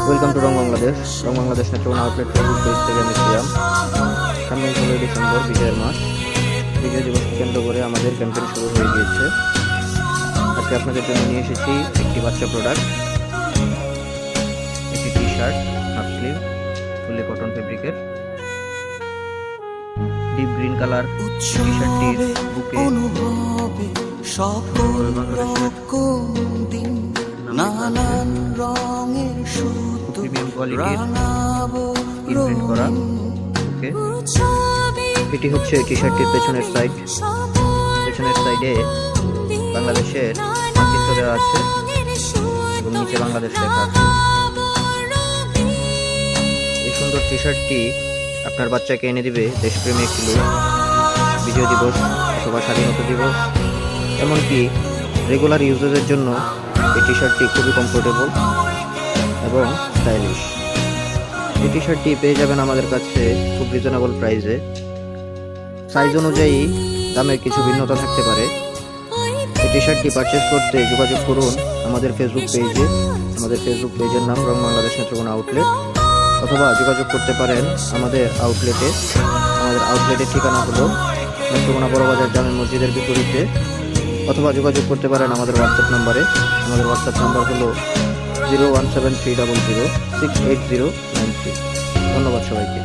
Welcome to wrong Bangladesh. Wrong Bangladesh Netrokona outlet Facebook page থেকে আমি সিয়াম। সামনে 16 ডিসেম্বর বিজয়ের মাস। বিজয় দিবসকে কেন্দ্র করে আমাদের ক্যাম্পেইন শুরু হয়ে গিয়েছে। আজকে আপনাদের জন্য নিয়ে এসেছি একটি বাচ্চা প্রোডাক্ট, একটি T shirt half sleeve fully cotton ফেব্রিকের। ডিপ গ্রিন কালার টি শার্টটির বুকে নানান রঙের সুতো প্রিমিয়াম কোয়ালিটির ইমপ্রিন্ট করা বুকে। এটি হচ্ছে টি শার্টটির পেছনের সাইড। পেছনের সাইডে বাংলাদেশের মানচিত্র দেওয়া আছে এবং নিচে বাংলাদেশ লেখা আছে। এই সুন্দর টি শার্টটি আপনার বাচ্চাকে এনে দিবে দেশপ্রেমী একটি লুক। বিজয় দিবস অথবা স্বাধীনতা দিবস, এমনকি রেগুলার ইউজের জন্য এই টি শার্টটি খুবই কমফোর্টেবল এবং স্টাইলিশ। এই টি শার্টটি পেয়ে যাবেন আমাদের কাছে খুব রিজনেবল প্রাইসে। সাইজ অনুযায়ী দামের কিছু ভিন্নতা থাকতে পারে। এই টি শার্টটি পারচেস করতে যোগাযোগ করুন আমাদের ফেসবুক পেজে। আমাদের ফেসবুক পেজের নাম রং বাংলাদেশ নেত্রকোনা আউটলেট, অথবা যোগাযোগ করতে পারেন আমাদের আউটলেটে। আমাদের আউটলেটের ঠিকানা হলো নেত্রকোনা বড়বাজার জামে মসজিদের বিপরীতে, অথবা যোগাযোগ করতে পারেন আমাদের হোয়াটসঅ্যাপ নাম্বারে। আমাদের হোয়াটসঅ্যাপ নাম্বার হলো 0173006809 3। ধন্যবাদ সবাইকে।